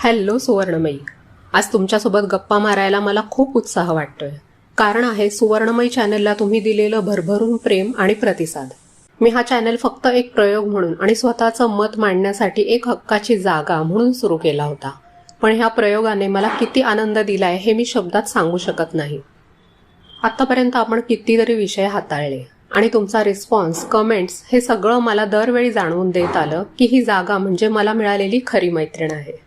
Hello सुवर्णमयी, आज तुमच्यासोबत गप्पा मारायला मला खूप उत्साह वाटतोय. कारण आहे सुवर्णमयी चॅनलला तुम्ही दिलेलं भरभरून प्रेम आणि प्रतिसाद. मी हा चॅनल फक्त एक प्रयोग म्हणून आणि स्वतःचं मत मांडण्यासाठी एक हक्काची जागा म्हणून सुरू केला होता. पण ह्या प्रयोगाने मला किती आनंद दिलाय हे मी शब्दात सांगू शकत नाही. आतापर्यंत आपण कितीतरी विषय हाताळले आणि तुमचा रिस्पॉन्स, कमेंट्स हे सगळं मला दरवेळी जाणवून देत आलं की ही जागा म्हणजे मला मिळालेली खरी मैत्रीण आहे.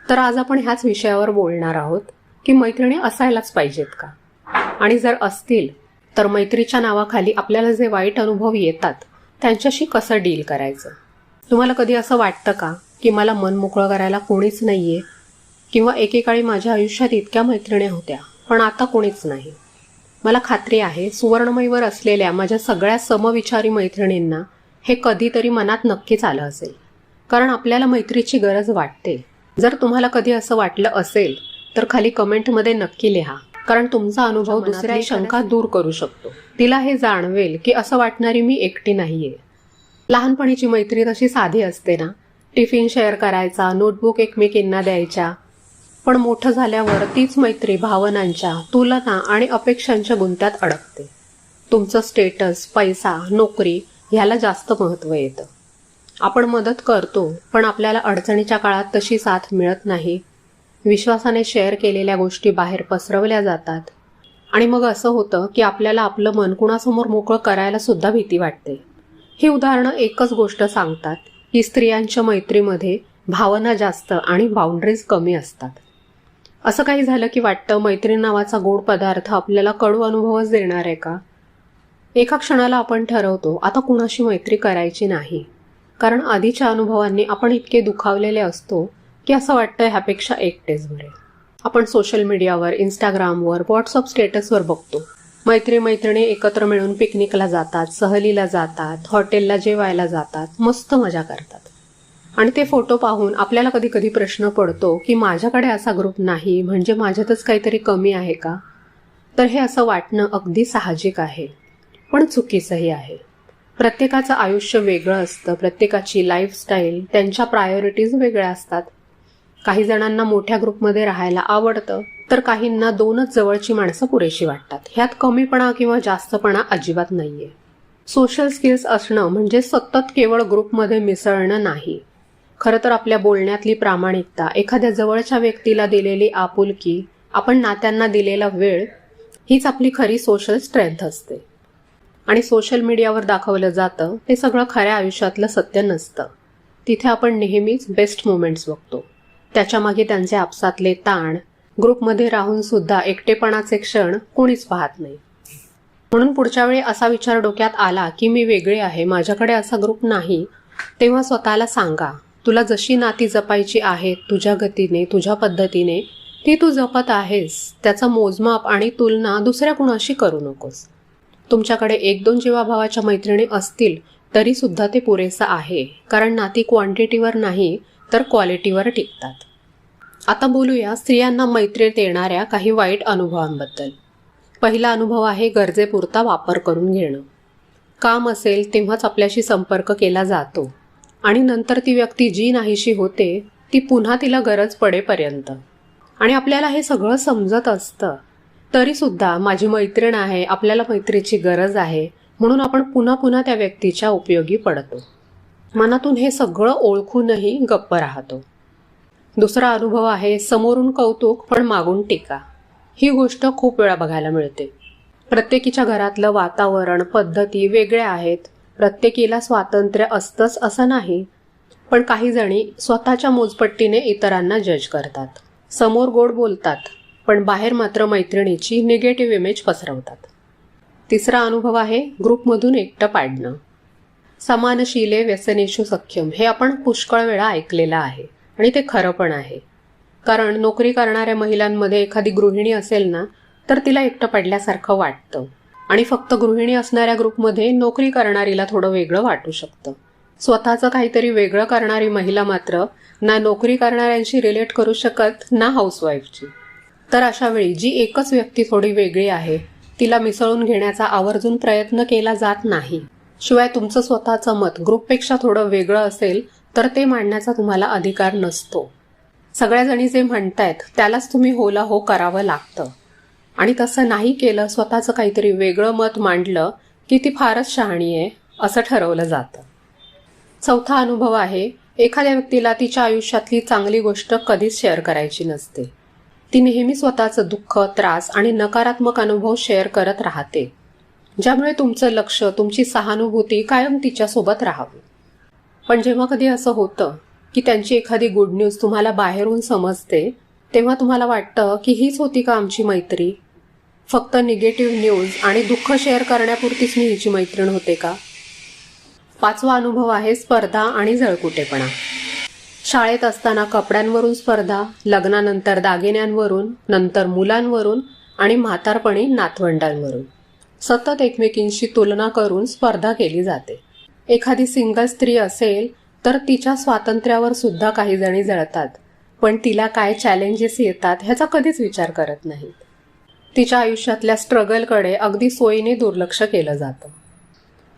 तर आज आपण ह्याच विषयावर बोलणार आहोत की मैत्रिणी असायलाच पाहिजेत का, आणि जर असतील तर मैत्रीच्या नावाखाली आपल्याला जे वाईट अनुभव येतात त्यांच्याशी कसं डील करायचं. तुम्हाला कधी असं वाटतं का की मला मन मोकळं करायला कोणीच नाहीये, किंवा एकेकाळी माझ्या आयुष्यात इतक्या मैत्रिणी होत्या पण आता कोणीच नाही. मला खात्री आहे सुवर्णमयीवर असलेल्या माझ्या सगळ्या समविचारी मैत्रिणींना हे कधीतरी मनात नक्कीच आलं असेल, कारण आपल्याला मैत्रीची गरज वाटते. जर तुम्हाला कधी असं वाटलं असेल तर खाली कमेंटमध्ये नक्की लिहा, कारण तुमचा अनुभव दुसऱ्या शंका दूर करू शकतो. तिला हे जाणवेल की असं वाटणारी मी एकटी नाहीये. लहानपणीची मैत्री तशी साधी असते ना, टिफिन शेअर करायचा, नोटबुक एकमेकींना द्यायच्या. पण मोठं झाल्यावर तीच मैत्री भावनांच्या, तुलना आणि अपेक्षांच्या गुंत्यात अडकते. तुमचं स्टेटस, पैसा, नोकरी ह्याला जास्त महत्त्व येतं. आपण मदत करतो पण आपल्याला अडचणीच्या काळात तशी साथ मिळत नाही. विश्वासाने शेअर केलेल्या गोष्टी बाहेर पसरवल्या जातात आणि मग असं होतं की आपल्याला आपलं मन कुणासमोर मोकळं करायला सुद्धा भीती वाटते. ही उदाहरणं एकच गोष्ट सांगतात की स्त्रियांच्या मैत्रीमध्ये भावना जास्त आणि बाउंड्रीज कमी असतात. असं काही झालं की वाटतं मैत्रीण नावाचा गोड पदार्थ आपल्याला कडू अनुभवच देणार आहे का. एका क्षणाला आपण ठरवतो आता कुणाशी मैत्री करायची नाही, कारण आधीच्या अनुभवांनी आपण इतके दुखावलेले असतो की असं वाटतं ह्यापेक्षा एकटेच बरे. आपण सोशल मीडियावर, इंस्टाग्रामवर, व्हॉट्सअप स्टेटसवर बघतो मैत्रिणी एकत्र मिळून पिकनिकला जातात, सहलीला जातात, हॉटेलला जेवायला जातात, मस्त मजा करतात. आणि ते फोटो पाहून आपल्याला कधी कधी प्रश्न पडतो की माझ्याकडे असा ग्रुप नाही म्हणजे माझ्यातच काहीतरी कमी आहे का. तर हे असं वाटणं अगदी साहजिक आहे, पण चुकीचंही आहे. प्रत्येकाचं आयुष्य वेगळं असतं, प्रत्येकाची लाईफस्टाईल, त्यांच्या प्रायोरिटीज वेगळ्या असतात. काही जणांना मोठ्या ग्रुपमध्ये राहायला आवडतं तर काहींना दोनच जवळची माणसं पुरेशी वाटतात. ह्यात कमीपणा किंवा जास्तपणा अजिबात नाहीये. सोशल स्किल्स असणं म्हणजे सतत केवळ ग्रुपमध्ये मिसळणं नाही. खरं तर आपल्या बोलण्यातली प्रामाणिकता, एखाद्या जवळच्या व्यक्तीला दिलेली आपुलकी, आपण नात्यांना दिलेला वेळ हीच आपली खरी सोशल स्ट्रेंथ असते. आणि सोशल मीडियावर दाखवलं जातं ते सगळं खऱ्या आयुष्यातलं सत्य नसतं. तिथे आपण नेहमीच बेस्ट मोमेंट्स बघतो, त्याच्यामागे त्यांचे आपसातले ताण, ग्रुपमध्ये राहून सुद्धा एकटेपणाचे क्षण कोणीच पाहत नाही. म्हणून पुढच्या वेळी असा विचार डोक्यात आला की मी वेगळे आहे, माझ्याकडे असा ग्रुप नाही, तेव्हा स्वतःला सांगा तुला जशी नाती जपायची आहेत तुझ्या गतीने, तुझ्या पद्धतीने, ती तू जपत आहेस. त्याचा मोजमाप आणि तुलना दुसऱ्या कुणाशी करू नकोस. तुमच्याकडे 1-2 जीवाभावाच्या मैत्रिणी असतील तरी सुद्धा ते पुरेसं आहे, कारण नाती क्वांटिटीवर नाही तर क्वालिटीवर टिकतात. आता बोलूया स्त्रियांना मैत्रीत येणाऱ्या काही वाईट अनुभवांबद्दल. पहिला अनुभव आहे गरजेपुरता वापर करून घेणं. काम असेल तेव्हाच आपल्याशी संपर्क केला जातो आणि नंतर ती व्यक्ती जी नाहीशी होते ती पुन्हा तिला गरज पडेपर्यंत. आणि आपल्याला हे सगळं समजत असतं तरी सुद्धा माझी मैत्रीण आहे, आपल्याला मैत्रीची गरज आहे म्हणून आपण पुन्हा पुन्हा त्या व्यक्तीच्या उपयोगी पडतो. मनातून हे सगळं ओळखूनही गप्प राहतो. दुसरा अनुभव आहे समोरून कौतुक पण मागून टीका. ही गोष्ट खूप वेळा बघायला मिळते. प्रत्येकीच्या घरातलं वातावरण, पद्धती वेगळ्या आहेत. प्रत्येकीला स्वातंत्र्य असतंच असं नाही, पण काही जणी स्वतःच्या मोजपट्टीने इतरांना जज करतात. समोर गोड बोलतात पण बाहेर मात्र मैत्रिणीची निगेटिव्ह इमेज पसरवतात. तिसरा अनुभव आहे ग्रुपमधून एकटं पाडणं. समानशीले व्यसनेषु सख्यम हे आपण पुष्कळ वेळा ऐकलेलं आहे आणि ते खरं पण आहे. कारण नोकरी करणाऱ्या महिलांमध्ये एखादी गृहिणी असेल ना तर तिला एकटं पडल्यासारखं वाटतं, आणि फक्त गृहिणी असणाऱ्या ग्रुपमध्ये नोकरी करणारीला थोडं वेगळं वाटू शकतं. स्वतःचं काहीतरी वेगळं करणारी महिला मात्र ना नोकरी करणाऱ्यांशी रिलेट करू शकत ना हाऊसवाईफची. तर अशा वेळी जी एकच व्यक्ती थोडी वेगळी आहे तिला मिसळून घेण्याचा आवर्जून प्रयत्न केला जात नाही. शिवाय तुमचं स्वतःचं मत ग्रुपपेक्षा थोडं वेगळं असेल तर ते मांडण्याचा तुम्हाला अधिकार नसतो. सगळ्याजणी जे म्हणतायत त्यालाच तुम्ही होला हो करावं लागतं. आणि तसं नाही केलं, स्वतःचं काहीतरी वेगळं मत मांडलं की ती फारच शहाणी आहे असं ठरवलं जातं. चौथा अनुभव आहे, एखाद्या व्यक्तीला तिच्या आयुष्यातली चांगली गोष्ट कधीच शेअर करायची नसते. ती नेहमी स्वतःचं दुःख, त्रास आणि नकारात्मक अनुभव शेअर करत राहते, ज्यामुळे तुमचं लक्ष, तुमची सहानुभूती कायम तिच्यासोबत राहावी. पण जेव्हा कधी असं होतं की त्यांची एखादी गुड न्यूज तुम्हाला बाहेरून समजते, तेव्हा तुम्हाला वाटतं की हीच होती का आमची मैत्री? फक्त निगेटिव्ह न्यूज आणि दुःख शेअर करण्यापुरतीच मी हिची मैत्रीण होते का? पाचवा अनुभव आहे स्पर्धा आणि जळकुटेपणा. शाळेत असताना कपड्यांवरून स्पर्धा, लग्नानंतर दागिन्यांवरून, नंतर मुलांवरून आणि म्हातारपणी नातवंडांवरून सतत एकमेकींशी तुलना करून स्पर्धा केली जाते. एखादी सिंगल स्त्री असेल तर तिच्या स्वातंत्र्यावर सुद्धा काही जणी जळतात, पण तिला काय चॅलेंजेस येतात ह्याचा कधीच विचार करत नाहीत. तिच्या आयुष्यातल्या स्ट्रगलकडे अगदी सोयीने दुर्लक्ष केलं जातं.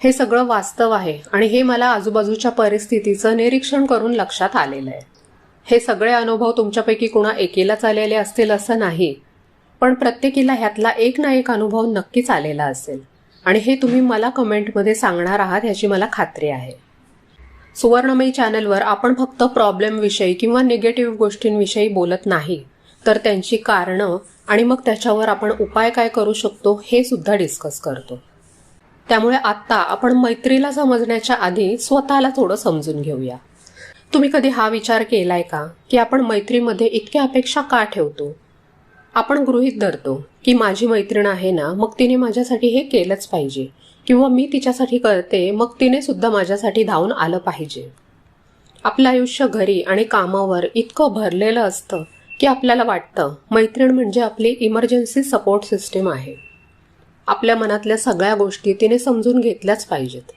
हे सगळं वास्तव आहे आणि हे मला आजूबाजूच्या परिस्थितीचं निरीक्षण करून लक्षात आलेलं आहे. हे सगळे अनुभव तुमच्यापैकी कुणा एकीलाच आलेले असतील असं नाही, पण प्रत्येकीला ह्यातला एक ना एक अनुभव नक्कीच आलेला असेल आणि हे तुम्ही मला कमेंटमध्ये सांगणार आहात याची मला खात्री आहे. सुवर्णमयी चॅनलवर आपण फक्त प्रॉब्लेमविषयी किंवा निगेटिव्ह गोष्टींविषयी बोलत नाही, तर त्यांची कारणं आणि मग त्याच्यावर आपण उपाय काय करू शकतो हे सुद्धा डिस्कस करतो. त्यामुळे आत्ता आपण मैत्रीला समजण्याच्या आधी स्वतःला थोडं समजून घेऊया. तुम्ही कधी हा विचार केलाय का की आपण मैत्रीमध्ये इतक्या अपेक्षा का ठेवतो? आपण गृहीत धरतो की माझी मैत्रीण आहे ना, मग तिने माझ्यासाठी हे केलंच पाहिजे, किंवा मी तिच्यासाठी करते मग तिने सुद्धा माझ्यासाठी धावून आलं पाहिजे. आपलं आयुष्य घरी आणि कामावर इतकं भरलेलं असतं की आपल्याला वाटतं मैत्रीण म्हणजे आपली इमर्जन्सी सपोर्ट सिस्टीम आहे. आपल्या मनातल्या सगळ्या गोष्टी तिने समजून घेतल्याच पाहिजेत.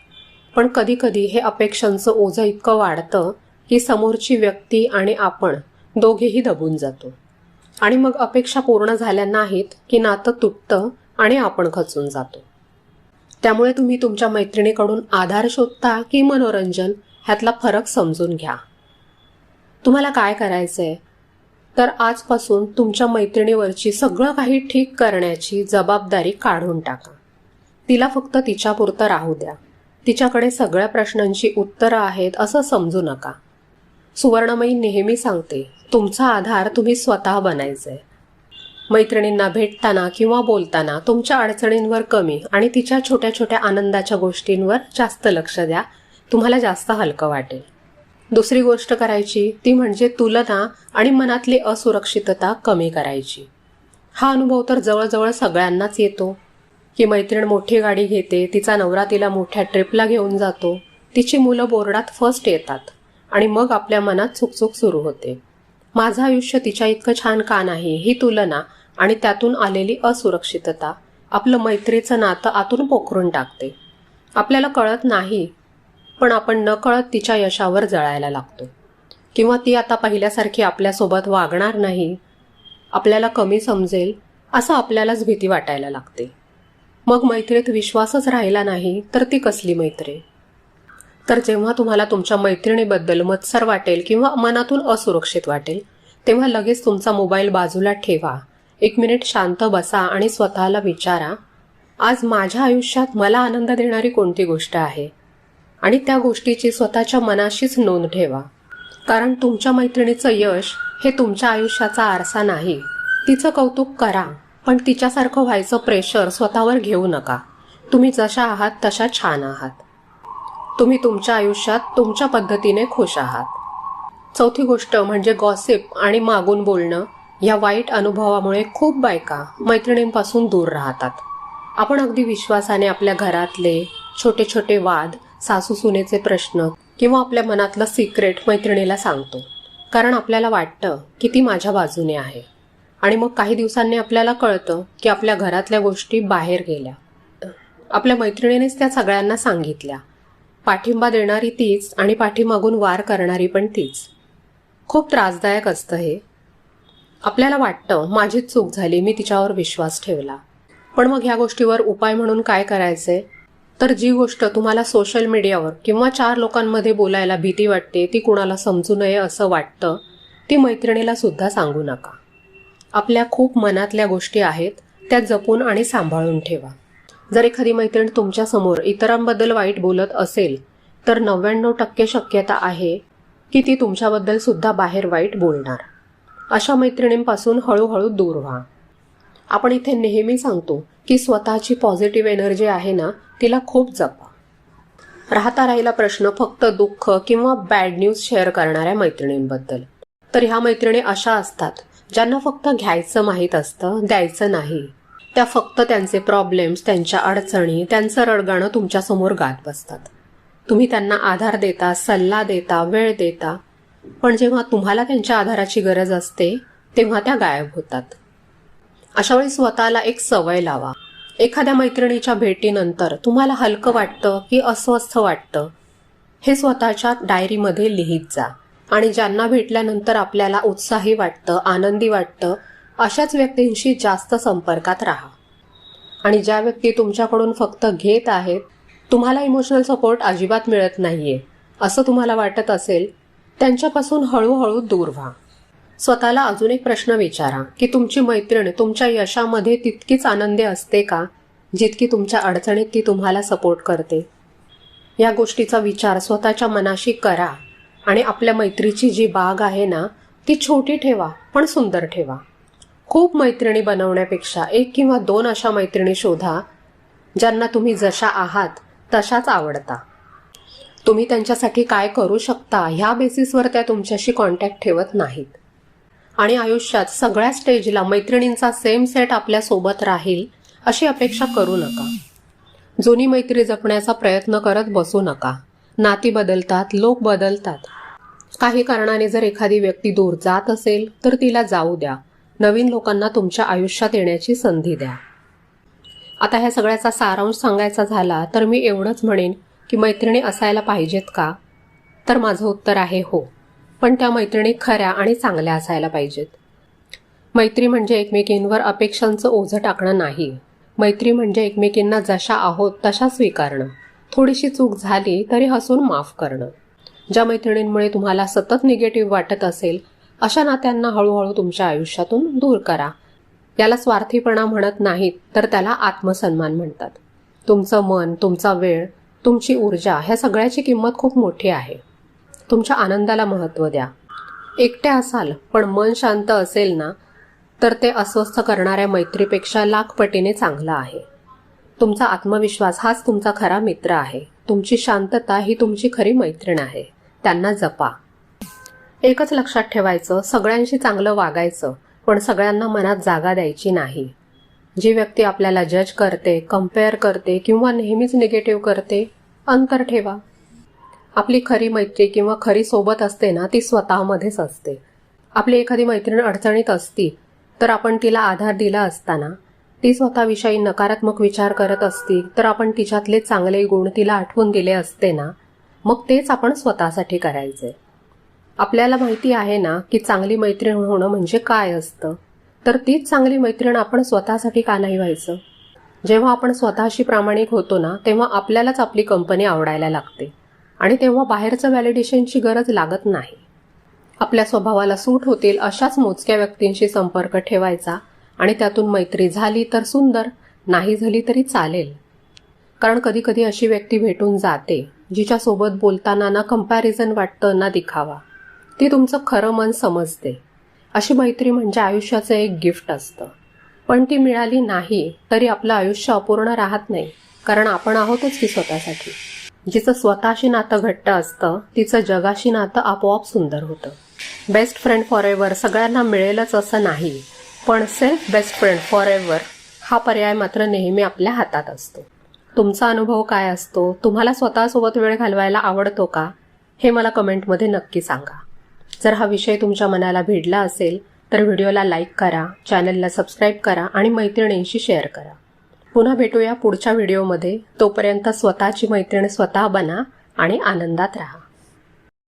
पण कधी कधी हे अपेक्षांचं ओझं इतकं वाढतं की समोरची व्यक्ती आणि आपण दोघेही दबून जातो आणि मग अपेक्षा पूर्ण झाल्या नाहीत की नातं तुटतं आणि आपण खचून जातो. त्यामुळे तुम्ही तुमच्या मैत्रिणीकडून आधार शोधता की मनोरंजन, ह्यातला फरक समजून घ्या. तुम्हाला काय करायचंय तर आजपासून तुमच्या मैत्रिणीवरची सगळं काही ठीक करण्याची जबाबदारी काढून टाका. तिला फक्त तिच्यापुरतं राहू द्या. तिच्याकडे सगळ्या प्रश्नांची उत्तरं आहेत असं समजू नका. सुवर्णमयी नेहमी सांगते, तुमचा आधार तुम्ही स्वतः बनायचंय. मैत्रिणींना भेटताना किंवा बोलताना तुमच्या अडचणींवर कमी आणि तिच्या छोट्या छोट्या आनंदाच्या गोष्टींवर जास्त लक्ष द्या. तुम्हाला जास्त हलकं वाटेल. दुसरी गोष्ट करायची ती म्हणजे तुलना आणि मनातली असुरक्षितता कमी करायची. हा अनुभव तर जवळजवळ सगळ्यांनाच येतो की मैत्रीण मोठी गाडी घेते, तिचा नवरा तिला मोठ्या ट्रिपला घेऊन जातो, तिची मुलं बोर्डात फर्स्ट येतात आणि मग आपल्या मनात चुकचुक सुरू होते. माझं आयुष्य तिच्या इतकं छान का नाही? ही तुलना आणि त्यातून आलेली असुरक्षितता आपलं मैत्रीचं नातं आतून पोखरून टाकते. आपल्याला कळत नाही, पण आपण नकळत तिच्या यशावर जळायला लागतो. किंवा ती आता पहिल्यासारखी आपल्यासोबत वागणार नाही, आपल्याला कमी समजेल असं आपल्यालाच भीती वाटायला लागते. मग मैत्रीत विश्वासच राहिला नाही तर ती कसली मैत्री? तर जेव्हा तुम्हाला तुमच्या मैत्रिणीबद्दल मत्सर वाटेल किंवा मनातून असुरक्षित वाटेल, तेव्हा लगेच तुमचा मोबाईल बाजूला ठेवा. 1 मिनिट शांत बसा आणि स्वतःला विचारा, आज माझ्या आयुष्यात मला आनंद देणारी कोणती गोष्ट आहे? आणि त्या गोष्टीची स्वतःच्या मनाशीच नोंद ठेवा. कारण तुमच्या मैत्रिणीचं यश हे तुमच्या आयुष्याचा आरसा नाही. तिचं कौतुक करा, पण तिच्यासारखं व्हायचं प्रेशर स्वतःवर घेऊ नका. तुम्ही जशा आहात तशा छान आहात. तुम्ही तुमच्या आयुष्यात तुमच्या पद्धतीने खुश आहात. चौथी गोष्ट म्हणजे गॉसिप आणि मागून बोलणं. या वाईट अनुभवामुळे खूप बायका मैत्रिणींपासून दूर राहतात. आपण अगदी विश्वासाने आपल्या घरातले छोटे छोटे वाद, सासू सुनेचे प्रश्न किंवा आपल्या मनातलं सिक्रेट मैत्रिणीला सांगतो, कारण आपल्याला वाटतं की ती माझ्या बाजूने आहे. आणि मग काही दिवसांनी आपल्याला कळतं की आपल्या घरातल्या गोष्टी बाहेर गेल्या. आपल्या मैत्रिणीनेच त्या सगळ्यांना सांगितल्या. पाठिंबा देणारी तीच आणि पाठीमागून वार करणारी पण तीच. खूप त्रासदायक असतं हे. आपल्याला वाटतं माझीच चूक झाली, मी तिच्यावर विश्वास ठेवला. पण मग ह्या गोष्टीवर उपाय म्हणून काय करायचे? तर जी गोष्ट तुम्हाला सोशल मीडियावर किंवा 4 लोकांमध्ये बोलायला भीती वाटते, ती कुणाला समजू नये असं वाटतं, ती मैत्रिणीला सुद्धा सांगू नका. आपल्या खूप मनातल्या गोष्टी आहेत त्या जपून आणि सांभाळून ठेवा. जर एखादी मैत्रीण तुमच्यासमोर इतरांबद्दल वाईट बोलत असेल तर 99% शक्यता आहे की ती तुमच्याबद्दल सुद्धा बाहेर वाईट बोलणार. अशा मैत्रिणींपासून हळूहळू दूर व्हा. आपण इथे नेहमी सांगतो की स्वतःची पॉझिटिव्ह एनर्जी आहे ना, तिला खूप जपा. राहिला प्रश्न फक्त दुःख किंवा बॅड न्यूज शेअर करणाऱ्या मैत्रिणींबद्दल. तर ह्या मैत्रिणी अशा असतात ज्यांना फक्त घ्यायचं माहीत असतं, द्यायचं नाही. त्या फक्त त्यांचे प्रॉब्लेम्स, त्यांच्या अडचणी, त्यांचं रडगाणं तुमच्यासमोर गात बसतात. तुम्ही त्यांना आधार देता, सल्ला देता, वेळ देता, पण जेव्हा तुम्हाला त्यांच्या आधाराची गरज असते तेव्हा त्या गायब होतात. अशा वेळी स्वतःला एक सवय लावा. एखाद्या मैत्रिणीच्या भेटीनंतर तुम्हाला हलकं वाटतं की अस्वस्थ वाटतं हे स्वतःच्या डायरीमध्ये लिहित जा. आणि ज्यांना भेटल्यानंतर आपल्याला उत्साही वाटतं, आनंदी वाटतं, अशाच व्यक्तींशी जास्त संपर्कात राहा. आणि ज्या व्यक्ती तुमच्याकडून फक्त घेत आहेत, तुम्हाला इमोशनल सपोर्ट अजिबात मिळत नाहीये असं तुम्हाला वाटत असेल, त्यांच्यापासून हळूहळू दूर व्हा. स्वतःला अजून एक प्रश्न विचारा की तुमची मैत्रीण तुमच्या यशामध्ये तितकीच आनंदी असते का जितकी तुमच्या अडचणीत ती तुम्हाला सपोर्ट करते. या गोष्टीचा विचार स्वतःच्या मनाशी करा आणि आपल्या मैत्रीची जी बाग आहे ना, ती छोटी ठेवा पण सुंदर ठेवा. खूप मैत्रिणी बनवण्यापेक्षा 1 किंवा 2 अशा मैत्रिणी शोधा ज्यांना तुम्ही जशा आहात तशाच आवडता. तुम्ही त्यांच्यासाठी काय करू शकता ह्या बेसिसवर त्या तुमच्याशी कॉन्टॅक्ट ठेवत नाहीत. आणि आयुष्यात सगळ्या स्टेजला मैत्रिणींचा सेम सेट आपल्यासोबत राहील अशी अपेक्षा करू नका. जुनी मैत्री जपण्याचा प्रयत्न करत बसू नका. नाती बदलतात, लोक बदलतात. काही कारणाने जर एखादी व्यक्ती दूर जात असेल तर तिला जाऊ द्या. नवीन लोकांना तुमच्या आयुष्यात येण्याची संधी द्या. आता ह्या सगळ्याचा सारांश सांगायचा झाला तर मी एवढंच म्हणेन की मैत्रिणी असायला पाहिजेत का? तर माझं उत्तर आहे हो. पण त्या मैत्रिणी खऱ्या आणि चांगल्या असायला पाहिजेत. मैत्री म्हणजे एकमेकींवर अपेक्षांचं ओझं टाकणं नाही. मैत्री म्हणजे एकमेकींना जशा आहोत तशा स्वीकारणं. थोडीशी चूक झाली तरी हसून माफ करणं. ज्या मैत्रिणींमुळे तुम्हाला सतत निगेटिव्ह वाटत असेल अशा नात्यांना हळूहळू तुमच्या आयुष्यातून दूर करा. याला स्वार्थीपणा म्हणत नाहीत तर त्याला आत्मसन्मान म्हणतात. तुमचं मन, तुमचा वेळ, तुमची ऊर्जा ह्या सगळ्याची किंमत खूप मोठी आहे. तुमच्या आनंदाला महत्त्व द्या. एकट्या असाल पण मन शांत असेल ना तर ते अस्वस्थ करणाऱ्या मैत्रीपेक्षा लाख पटीने चांगला आहे. तुमचा आत्मविश्वास हाच तुमचा खरा मित्र आहे. तुमची शांतता ही तुमची खरी मैत्रीण आहे. त्यांना जपा. एकच लक्षात ठेवायचं, सगळ्यांशी चांगलं वागायचं पण सगळ्यांना मनात जागा द्यायची नाही. जी व्यक्ती आपल्याला जज करते, कंपेअर करते किंवा नेहमीच निगेटिव्ह करते, अंतर ठेवा. आपली खरी मैत्री किंवा खरी सोबत असते ना ती स्वतःमध्येच असते. आपली एखादी मैत्रीण अडचणीत असती तर आपण तिला आधार दिला असताना ती स्वतःविषयी नकारात्मक विचार करत असती तर आपण तिच्यातले चांगले गुण तिला आठवून दिले असते ना, मग तेच आपण स्वतःसाठी करायचे. आपल्याला माहिती आहे ना की चांगली मैत्रीण होणं म्हणजे काय असतं, तर तीच चांगली मैत्रीण आपण स्वतःसाठी का नाही व्हायचं? जेव्हा आपण स्वतःशी प्रामाणिक होतो ना तेव्हा आपल्यालाच आपली कंपनी आवडायला लागते आणि तेव्हा बाहेरचं व्हॅलिडेशनची गरज लागत नाही. आपल्या स्वभावाला सूट होतील अशाच मोजक्या व्यक्तींशी संपर्क ठेवायचा आणि त्यातून मैत्री झाली तर सुंदर, नाही झाली तरी चालेल. कारण कधी कधी अशी व्यक्ती भेटून जाते जिच्यासोबत बोलताना ना कंपॅरिझन वाटतं ना दिखावा. ती तुमचं खरं मन समजते. अशी मैत्री म्हणजे आयुष्याचं एक गिफ्ट असतं. पण ती मिळाली नाही तरी आपलं आयुष्य अपूर्ण राहत नाही, कारण आपण आहोतच की स्वतःसाठी. जिचं स्वतःशी नातं घट्ट असतं तिचं जगाशी नातं आपोआप सुंदर होतं. बेस्ट फ्रेंड फॉर एव्हर सगळ्यांना मिळेलच असं नाही, पण self best friend for ever हा पर्याय मात्र नेहमी आपल्या हातात असतो. तुमचा अनुभव काय असतो? तुम्हाला स्वतःसोबत वेळ घालवायला आवडतो का? हे मला कमेंटमध्ये नक्की सांगा. जर हा विषय तुमच्या मनाला भिडला असेल तर व्हिडिओला लाईक करा, चॅनलला सबस्क्राईब करा आणि मैत्रिणींशी शेअर करा. पुन्हा भेटूया पुढच्या व्हिडिओमध्ये. तोपर्यंत स्वतःची मैत्रीण स्वतः बना आणि आनंदात राहा.